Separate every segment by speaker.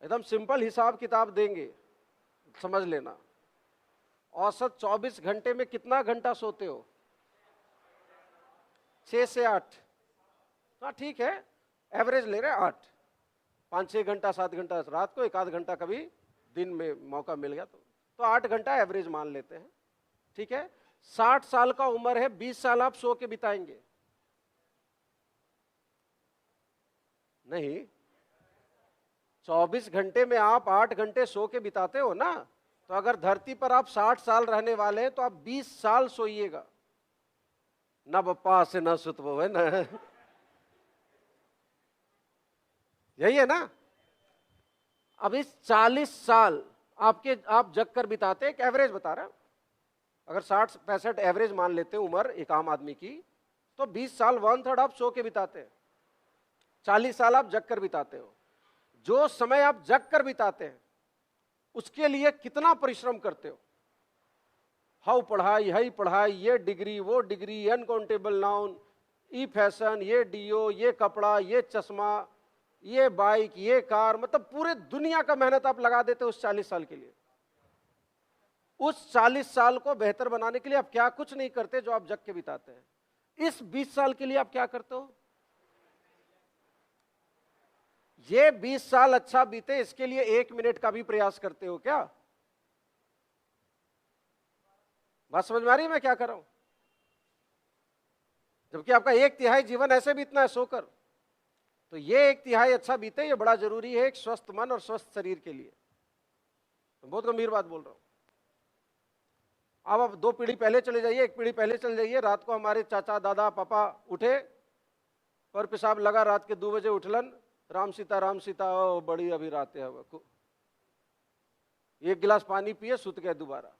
Speaker 1: एकदम सिंपल हिसाब किताब देंगे, समझ लेना। औसत 24 घंटे में कितना घंटा सोते हो? 6 से 8। हाँ ठीक है, एवरेज ले रहे हैं 8। 5-6 घंटा 7 घंटा रात को, 1 आध घंटा कभी दिन में मौका मिल गया तो 8 घंटा एवरेज मान लेते हैं। ठीक है, 60 साल का उम्र है, 20 साल आप सो के बिताएंगे? नहीं, 24 घंटे में आप 8 घंटे सो के बिताते हो ना, तो अगर धरती पर आप 60 साल रहने वाले हैं तो आप 20 साल सोइएगा। ना बप्पा से ना सुतवो है ना, यही है ना। अब इस 40 साल आप जग कर बिताते, एक एवरेज बता रहा हूं, अगर 60-65 एवरेज मान लेते हैं उम्र एक आम आदमी की, तो 20 साल 1/3 आप सो के बिताते हैं, 40 साल आप जग कर बिताते हो। जो समय आप जग कर बिताते हैं उसके लिए कितना परिश्रम करते हो? हाउ पढ़ाई, हई पढ़ाई, ये डिग्री वो डिग्री, अनकाउंटेबल नाउन, ई फैशन, ये डीओ, ये कपड़ा, ये चश्मा, ये बाइक, ये कार, मतलब पूरे दुनिया का मेहनत आप लगा देते हो उस 40 साल के लिए। उस 40 साल को बेहतर बनाने के लिए आप क्या कुछ नहीं करते जो आप जग के बिताते हैं। इस 20 साल के लिए आप क्या करते हो? ये 20 साल अच्छा बीते इसके लिए 1 मिनट का भी प्रयास करते हो क्या? बात समझ में आ रही है मैं क्या कर रहा हूं? जबकि आपका 1/3 जीवन ऐसे बीतना है सोकर, तो ये 1/3 अच्छा बीते, ये बड़ा जरूरी है एक स्वस्थ मन और स्वस्थ शरीर के लिए। बहुत गंभीर बात बोल रहा हूं। अब आप 2 पीढ़ी पहले चले जाइए, 1 पीढ़ी पहले चले जाइए। रात को हमारे चाचा दादा पापा उठे और पेशाब लगा, रात के 2 बजे उठलन, राम सीता ओ बड़ी अभी रात है, 1 गिलास पानी पिए सुत गए दोबारा,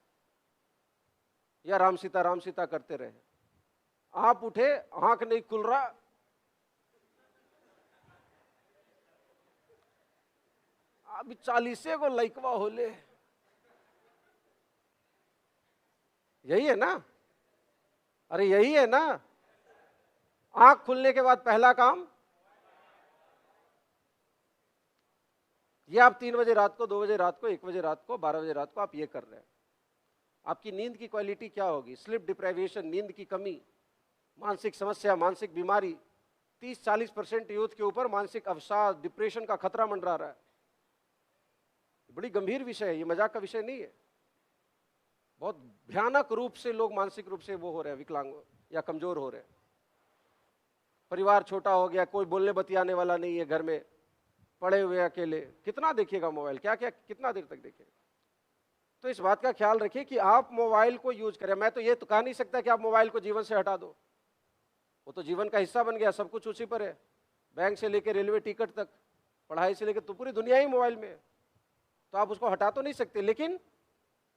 Speaker 1: या राम सीता करते रहे। आप उठे, आंख नहीं खुल रहा, अभी 40 को लइकवा होले, यही है ना? अरे यही है ना। आंख खुलने के बाद पहला काम, ये आप 3 बजे रात को, 2 बजे रात को, 1 बजे रात को, 12 बजे रात को आप ये कर रहे हैं। आपकी नींद की क्वालिटी क्या होगी? स्लीप डिप्राइवेशन, नींद की कमी, मानसिक समस्या, मानसिक बीमारी। 30-40% यूथ के ऊपर मानसिक अवसाद, डिप्रेशन का खतरा मंडरा रहा है। बड़ी गंभीर विषय है, ये मजाक का विषय नहीं है। बहुत भयानक रूप से लोग मानसिक रूप से वो हो रहे हैं, विकलांग या कमजोर हो रहे हैं। परिवार छोटा हो गया, कोई बोलने बतियाने वाला नहीं है घर में, पड़े हुए अकेले। कितना देखिएगा मोबाइल, क्या क्या कितना देर तक देखेगा? तो इस बात का ख्याल रखिए कि आप मोबाइल को यूज करें। मैं तो ये तो कह नहीं सकता कि आप मोबाइल को जीवन से हटा दो, वो तो जीवन का हिस्सा बन गया, सब कुछ उसी पर है। बैंक से लेकर रेलवे टिकट तक, पढ़ाई से लेकर, तो पूरी दुनिया ही मोबाइल में है, तो आप उसको हटा तो नहीं सकते, लेकिन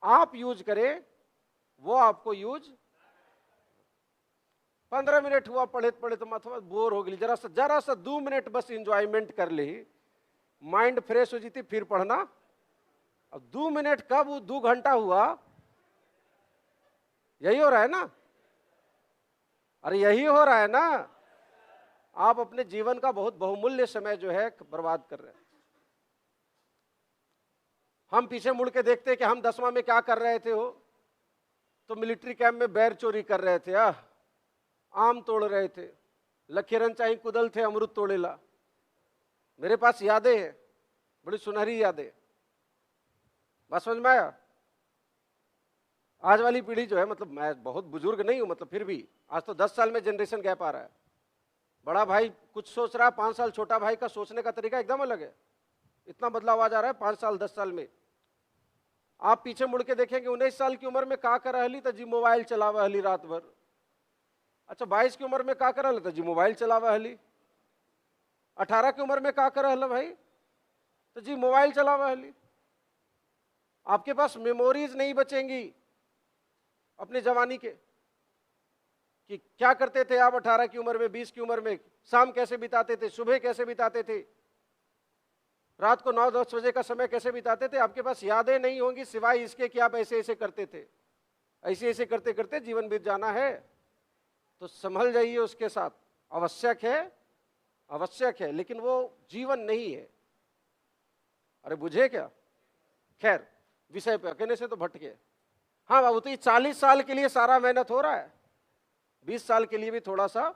Speaker 1: आप यूज करें, वो आपको यूज। 15 मिनट हुआ पढ़े पढ़े तो मतलब बोर हो गई, जरा सा 2 मिनट बस इंजॉयमेंट कर ली, माइंड फ्रेश हो जाती, फिर पढ़ना। अब 2 मिनट कब 2 घंटा हुआ? यही हो रहा है ना? अरे यही हो रहा है ना। आप अपने जीवन का बहुत बहुमूल्य समय जो है बर्बाद कर रहे हैं। हम पीछे मुड़ के देखते हैं कि हम 10वां में क्या कर रहे थे हो, तो मिलिट्री कैंप में बैर चोरी कर रहे थे, आम तोड़ रहे थे, लखीरन चाही कुदल थे अमृत तोड़ेला। मेरे पास यादें हैं, बड़ी सुनहरी यादें। बात समझ में आया? आज वाली पीढ़ी जो है, मतलब मैं बहुत बुजुर्ग नहीं हूं, मतलब फिर भी आज तो 10 साल में जनरेशन गैप आ रहा है। बड़ा भाई कुछ सोच रहा है, 5 साल छोटा भाई का सोचने का तरीका एकदम अलग है। इतना बदलाव आ जा रहा है 5 साल 10 साल में। आप पीछे मुड़ के देखेंगे 19 साल की उम्र में का कर रहली तो जी मोबाइल चलावा हली रात भर। अच्छा 22 की उम्र में का कर रहल तो जी मोबाइल चलावा हली। 18 की उम्र में का कर रहल भाई तो जी मोबाइल चलावा हली। आपके पास मेमोरीज नहीं बचेंगी अपने जवानी के, कि क्या करते थे आप 18 की उम्र में, 20 की उम्र में, शाम कैसे बिताते थे, सुबह कैसे बिताते थे, रात को 9-10 बजे का समय कैसे बिताते थे। आपके पास यादें नहीं होंगी सिवाय इसके कि आप ऐसे ऐसे करते थे। ऐसे ऐसे करते करते जीवन बीत जाना है, तो संभल जाइए उसके साथ। आवश्यक है, आवश्यक है, लेकिन वो जीवन नहीं है। अरे बुझे क्या? खैर, विषय पे कहने से तो भटके। हाँ बाबू, तो ये 40 साल के लिए सारा मेहनत हो रहा है, 20 साल के लिए भी थोड़ा सा,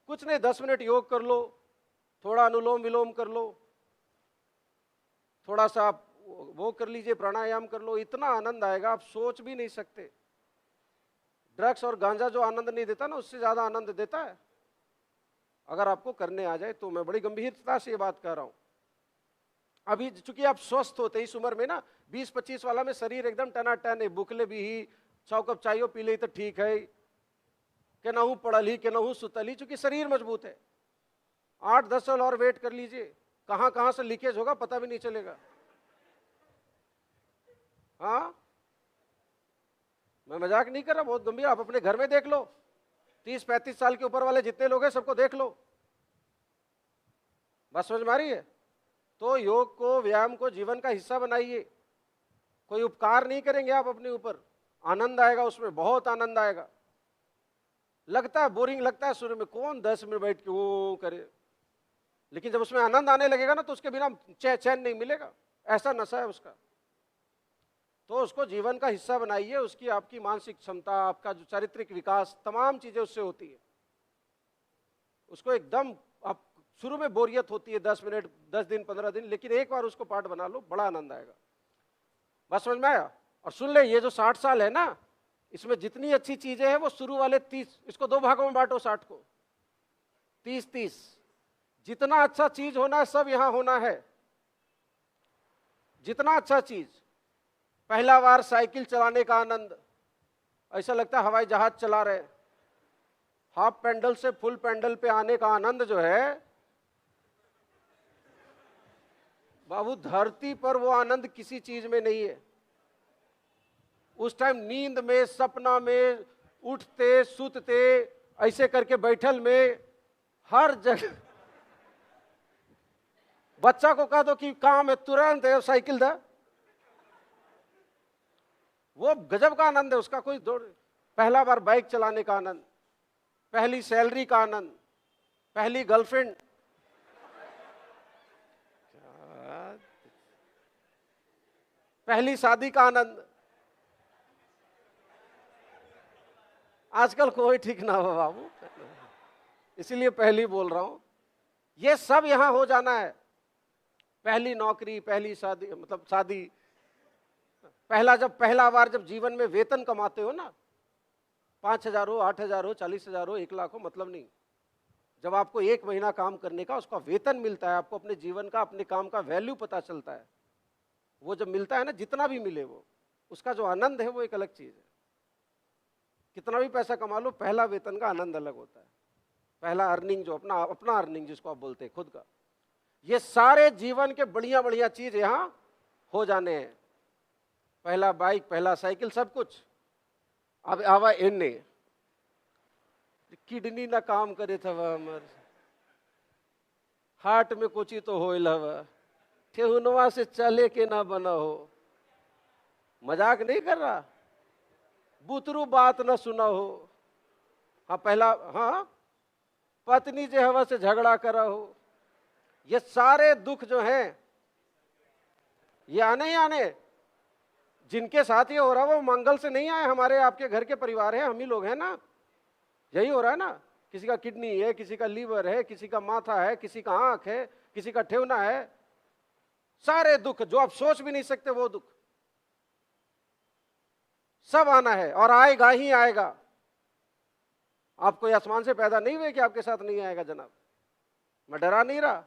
Speaker 1: कुछ नहीं, 10 मिनट योग कर लो, थोड़ा अनुलोम विलोम कर लो, थोड़ा सा आप वो कर लीजिए, प्राणायाम कर लो, इतना आनंद आएगा आप सोच भी नहीं सकते। ड्रग्स और गांजा जो आनंद नहीं देता ना, उससे ज्यादा आनंद देता है अगर आपको करने आ जाए तो। मैं बड़ी गंभीरता से ये बात कर रहा हूं। अभी चूंकि आप स्वस्थ होते इस उम्र में ना, 20-25 वाला में शरीर एकदम टनाटन है, बुकले भी ही 100 कप चाय पी ले तो ठीक है, के ना हूं पढ़ल ही, के ना हूं सुतल ही, चूंकि शरीर मजबूत है। 8-10 साल और वेट कर लीजिए, कहां कहां से लीकेज होगा पता भी नहीं चलेगा। हाँ, मैं मजाक नहीं कर रहा, बहुत गंभीर। आप अपने घर में देख लो, 30-35 साल के ऊपर वाले जितने लोग हैं सबको देख लो, बात समझ में आ रही है? तो योग को, व्यायाम को जीवन का हिस्सा बनाइए। कोई उपकार नहीं करेंगे आप अपने ऊपर, आनंद आएगा उसमें, बहुत आनंद आएगा। लगता है बोरिंग, लगता है शुरू में, कौन 10 मिनट बैठ के वो करे, लेकिन जब उसमें आनंद आने लगेगा ना तो उसके बिना चैन नहीं मिलेगा, ऐसा नशा है उसका। तो उसको जीवन का हिस्सा बनाइए, उसकी आपकी मानसिक क्षमता, आपका जो चारित्रिक विकास, तमाम चीजें उससे होती है। उसको एकदम, आप शुरू में बोरियत होती है 10 मिनट, 10 दिन, 15 दिन, लेकिन एक बार उसको पाठ बना लो, बड़ा आनंद आएगा। बस समझ में आया? और सुन ले, ये जो 60 साल है ना, इसमें जितनी अच्छी चीजें हैं वो शुरू वाले 30, इसको 2 भागों में बांटो 60 को, 30-30। जितना अच्छा चीज होना है सब यहां होना है, जितना अच्छा चीज। पहला बार साइकिल चलाने का आनंद, ऐसा लगता है हवाई जहाज चला रहे। हाफ पैंडल से फुल पैंडल पे आने का आनंद जो है बाबू, धरती पर वो आनंद किसी चीज में नहीं है। उस टाइम नींद में, सपना में, उठते सुतते, ऐसे करके बैठल में, हर जगह। बच्चा को कह दो कि काम है, तुरंत है साइकिल दा, वो गजब का आनंद है उसका। कोई दौड़, पहला बार बाइक चलाने का आनंद, पहली सैलरी का आनंद, पहली गर्लफ्रेंड, पहली शादी का आनंद। आजकल कोई ठीक ना हो बाबू, इसीलिए पहली बोल रहा हूं, ये सब यहां हो जाना है। पहली नौकरी, पहली शादी, मतलब शादी, पहला बार जब जीवन में वेतन कमाते हो ना, 5,000 हो, 8,000 हो, 40,000 हो, 1 लाख हो, मतलब नहीं। जब आपको 1 महीना काम करने का उसका वेतन मिलता है, आपको अपने जीवन का, अपने काम का वैल्यू पता चलता है। वो जब मिलता है ना, जितना भी मिले वो, उसका जो आनंद है वो एक अलग चीज है। कितना भी पैसा कमा लो, पहला वेतन का आनंद अलग होता है। पहला अर्निंग, जो अपना अपना अर्निंग जिसको आप बोलते हैं, खुद का। ये सारे जीवन के बढ़िया बढ़िया चीज यहां हो जाने हैं। पहला बाइक, पहला साइकिल, सब कुछ। अब आवा इन्ने किडनी ना काम करे था, हमर हार्ट में कुछ तो होइल हवा, ठेहुनवा से चले के ना बना हो। मजाक नहीं कर रहा, बुतरू बात ना सुना हो। हाँ, पहला, हाँ, पत्नी जे हवा से झगड़ा करा हो। ये सारे दुख जो हैं, ये आने ही आने। जिनके साथ ये हो रहा है वो मंगल से नहीं आए, हमारे आपके घर के परिवार है, हम ही लोग हैं ना। यही हो रहा है ना, किसी का किडनी है, किसी का लीवर है, किसी का माथा है, किसी का आंख है, किसी का ठेवना है। सारे दुख जो आप सोच भी नहीं सकते, वो दुख सब आना है, और आएगा ही आएगा। आप कोई आसमान से पैदा नहीं हुए कि आपके साथ नहीं आएगा जनाब। मैं डरा नहीं रहा,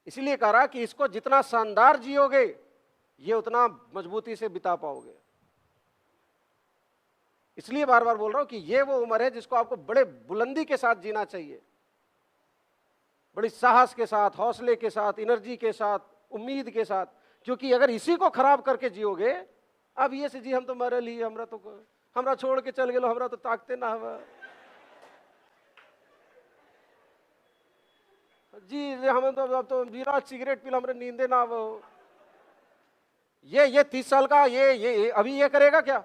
Speaker 1: इसलिए कह रहा कि इसको जितना शानदार जियोगे, ये उतना मजबूती से बिता पाओगे। इसलिए बार बार बोल रहा हूं कि ये वो उम्र है जिसको आपको बड़े बुलंदी के साथ जीना चाहिए, बड़ी साहस के साथ, हौसले के साथ, एनर्जी के साथ, उम्मीद के साथ। क्योंकि अगर इसी को खराब करके जियोगे, अब ये से जी हम तो मरल ही, हमरा छोड़ के चल गेलो, हमरा तो ताकते ना हवा जी, हम तो अब तो बिना सिगरेट पीला हमरे नींदे ना आवो। ये 30 साल का ये अभी ये करेगा क्या?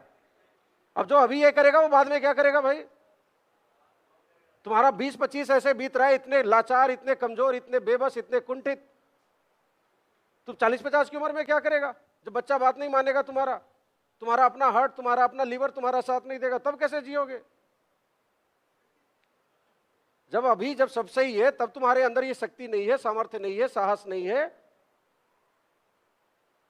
Speaker 1: अब जो अभी ये करेगा वो बाद में क्या करेगा भाई? तुम्हारा 20-25 ऐसे बीत रहा है, इतने लाचार, इतने कमजोर, इतने बेबस, इतने कुंठित। तुम 40-50 की उम्र में क्या करेगा? जब बच्चा बात नहीं मानेगा तुम्हारा, तुम्हारा अपना हार्ट, तुम्हारा अपना लीवर तुम्हारा साथ नहीं देगा, तब कैसे जियोगे? जब सब सही है, तब तुम्हारे अंदर ये शक्ति नहीं है, सामर्थ्य नहीं है, साहस नहीं है,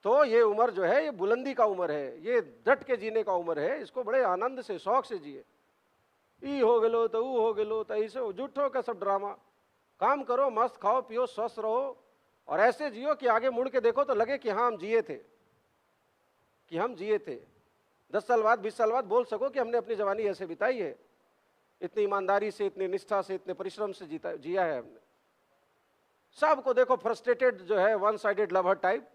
Speaker 1: तो ये उम्र जो है ये बुलंदी का उम्र है, ये डट के जीने का उम्र है। इसको बड़े आनंद से, शौक से जिए। ई हो गेलो तो ऊ हो गेलो तो ऐसे झूठो का सब ड्रामा। काम करो, मस्त खाओ पियो, स्वस्थ रहो, और ऐसे जियो कि आगे मुड़ के देखो तो लगे कि हाँ हम जिए थे, कि हम जिए थे। 10 साल बाद, 20 साल बाद बोल सको कि हमने अपनी जवानी ऐसे बिताई है, इतनी ईमानदारी से, इतनी निष्ठा से, इतने परिश्रम से जिया है हमने। सबको देखो फ्रस्ट्रेटेड जो है, वन साइडेड लवर टाइप।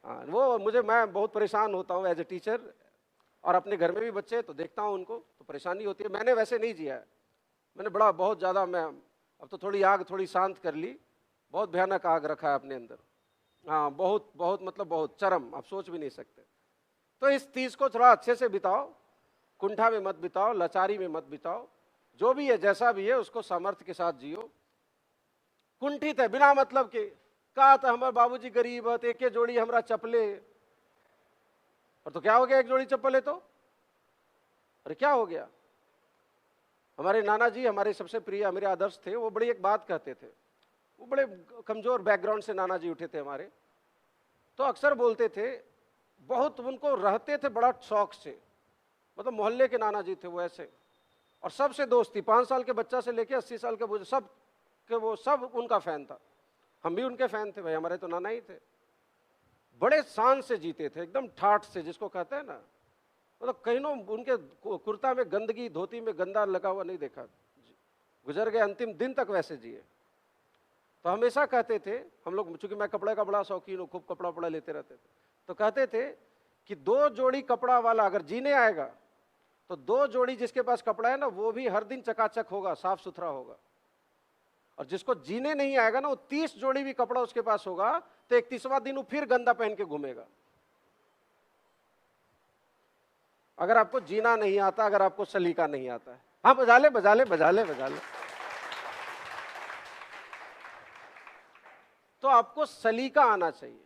Speaker 1: वो मैं बहुत परेशान होता हूँ एज ए टीचर, और अपने घर में भी बच्चे तो देखता हूँ उनको, तो परेशानी होती है। मैंने वैसे नहीं जिया है, मैंने बहुत ज़्यादा, मैं अब तो थोड़ी आग थोड़ी शांत कर ली, बहुत भयानक आग रखा है अपने अंदर। हाँ, बहुत बहुत मतलब बहुत चरम, आप सोच भी नहीं सकते। तो इस 30 को थोड़ा अच्छे से बिताओ, कुंठा में मत बिताओ, लाचारी में मत बिताओ। जो भी है, जैसा भी है, उसको सामर्थ्य के साथ जियो। कुंठित है बिना मतलब के, कहा था हमारे बाबूजी गरीब है, एक जोड़ी हमरा चप्पले, और तो क्या हो गया एक जोड़ी चप्पल है तो? अरे क्या हो गया? हमारे नाना जी हमारे सबसे प्रिय, मेरे आदर्श थे, वो बड़ी एक बात कहते थे। वो बड़े कमजोर बैकग्राउंड से नाना जी उठे थे हमारे, तो अक्सर बोलते थे, बहुत उनको रहते थे बड़ा शौक से, मतलब मोहल्ले के नाना जी थे वो ऐसे, और सबसे दोस्ती, 5 साल के बच्चा से लेके 80 साल के बुजुर्ग, सब के वो सब उनका फैन था। हम भी उनके फैन थे भाई, हमारे तो नाना ही थे। बड़े शान से जीते थे, एकदम ठाठ से, जिसको कहते हैं ना, मतलब कहीं ना उनके कुर्ता में गंदगी, धोती में गंदा लगा हुआ नहीं देखा। गुजर गए, अंतिम दिन तक वैसे जिए। तो हमेशा कहते थे हम लोग, चूंकि मैं कपड़े का बड़ा शौकीन हूँ, खूब कपड़ा वपड़ा लेते रहते थे, तो कहते थे कि 2 जोड़ी कपड़ा वाला अगर जीने आएगा तो 2 जोड़ी जिसके पास कपड़ा है ना, वो भी हर दिन चकाचक होगा, साफ सुथरा होगा। और जिसको जीने नहीं आएगा ना, वो 30 जोड़ी भी कपड़ा उसके पास होगा, तो 31वां दिन वो फिर गंदा पहन के घूमेगा। अगर आपको जीना नहीं आता, अगर आपको सलीका नहीं आता है। हाँ, बजा ले बजा ले बजा ले बजा ले। तो आपको सलीका आना चाहिए।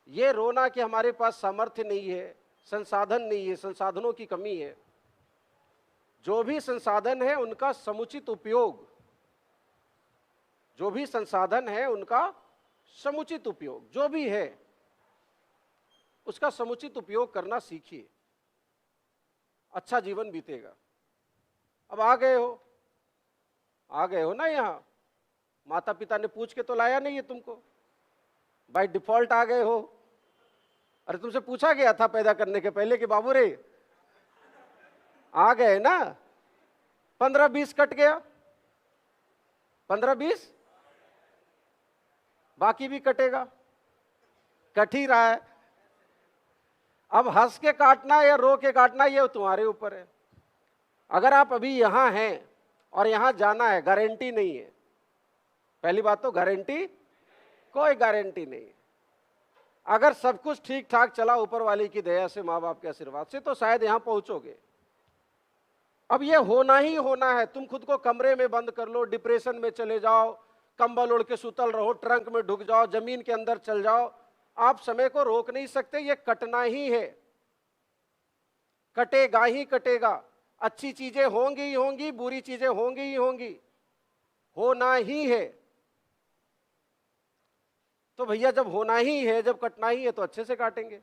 Speaker 1: ये रोना कि हमारे पास सामर्थ्य नहीं है, संसाधन नहीं है, संसाधनों की कमी है। जो भी संसाधन है उनका समुचित उपयोग, जो भी संसाधन है उनका समुचित उपयोग, जो भी है उसका समुचित उपयोग करना सीखिए, अच्छा जीवन बीतेगा। अब आ गए हो ना यहाँ, माता पिता ने पूछ के तो लाया नहीं है तुमको, बाय डिफॉल्ट आ गए हो। अरे तुमसे पूछा गया था पैदा करने के पहले कि बाबू रे, आ गए ना, 15-20 कट गया, 15-20 बाकी भी कटेगा, कट ही रहा है। अब हंस के काटना या रो के काटना ये तुम्हारे ऊपर है। अगर आप अभी यहां हैं और यहां जाना है, गारंटी नहीं है। पहली बात तो गारंटी, कोई गारंटी नहीं है। अगर सब कुछ ठीक ठाक चला ऊपर वाले की दया से, माँ बाप के आशीर्वाद से, तो शायद यहां पहुंचोगे। अब ये होना ही होना है। तुम खुद को कमरे में बंद कर लो, डिप्रेशन में चले जाओ, कंबल ओढ़ के सुतल रहो, ट्रंक में ढुक जाओ, जमीन के अंदर चल जाओ, आप समय को रोक नहीं सकते। ये कटना ही है, कटेगा ही कटेगा। अच्छी चीजें होंगी ही होंगी, बुरी चीजें होंगी ही होंगी, होना ही है। तो भैया जब होना ही है, जब कटना ही है, तो अच्छे से काटेंगे,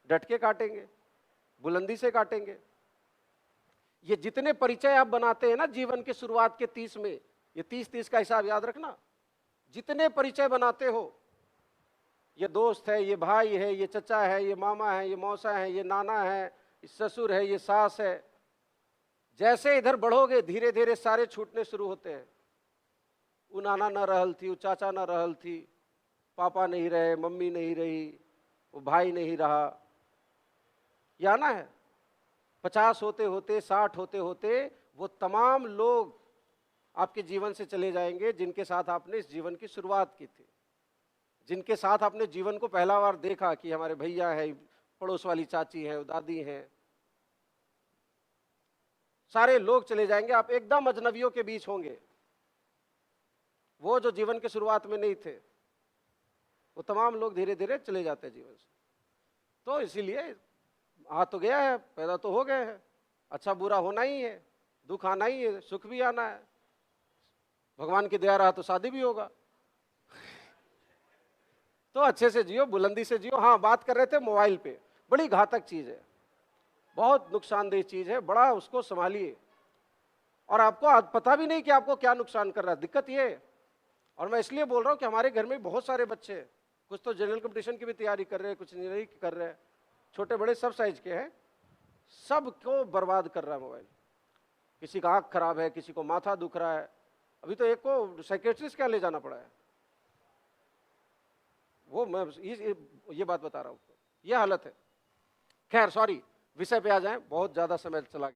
Speaker 1: डट के काटेंगे, बुलंदी से काटेंगे। ये जितने परिचय आप बनाते हैं ना जीवन के शुरुआत के 30 में, ये 30-30 का हिसाब याद रखना। जितने परिचय बनाते हो, ये दोस्त है, ये भाई है, ये चचा है, ये मामा है, ये मौसा है, ये नाना है, ये ससुर है, ये सास है, जैसे इधर बढ़ोगे धीरे धीरे सारे छूटने शुरू होते हैं। वो नाना न रहल थी, वो चाचा न रहल थी, पापा नहीं रहे, मम्मी नहीं रही, वो भाई नहीं रहा। या ना है 50 होते होते, 60 होते होते वो तमाम लोग आपके जीवन से चले जाएंगे जिनके साथ आपने इस जीवन की शुरुआत की थी, जिनके साथ आपने जीवन को पहला बार देखा कि हमारे भैया है, पड़ोस वाली चाची है, दादी है, सारे लोग चले जाएंगे। आप एकदम अजनबियों के बीच होंगे। वो जो जीवन के शुरुआत में नहीं थे, वो तमाम लोग धीरे धीरे चले जाते हैं जीवन से। तो इसीलिए आ तो गया है, पैदा तो हो गए हैं, अच्छा बुरा होना ही है, दुख आना ही है, सुख भी आना है, भगवान की दया रहा तो शादी भी होगा। तो अच्छे से जियो, बुलंदी से जियो। हाँ, बात कर रहे थे मोबाइल पे, बड़ी घातक चीज है, बहुत नुकसानदेह चीज है, बड़ा उसको संभालिए। और आपको पता भी नहीं कि आपको क्या नुकसान कर रहा है, दिक्कत ये है। और मैं इसलिए बोल रहा हूँ कि हमारे घर में बहुत सारे बच्चे हैं, कुछ तो जनरल कंपटीशन की भी तैयारी कर रहे हैं, कुछ इंजीनियरिंग कर रहे हैं, छोटे बड़े सब साइज के हैं, सबको बर्बाद कर रहा है मोबाइल। किसी का आँख खराब है, किसी को माथा दुख रहा है, अभी तो एक को साइकेट्रिस्ट क्या ले जाना पड़ा है। वो मैं ये बात बता रहा हूँ, ये हालत है। खैर सॉरी, विषय पे आ जाएं, बहुत ज्यादा समय चला गया।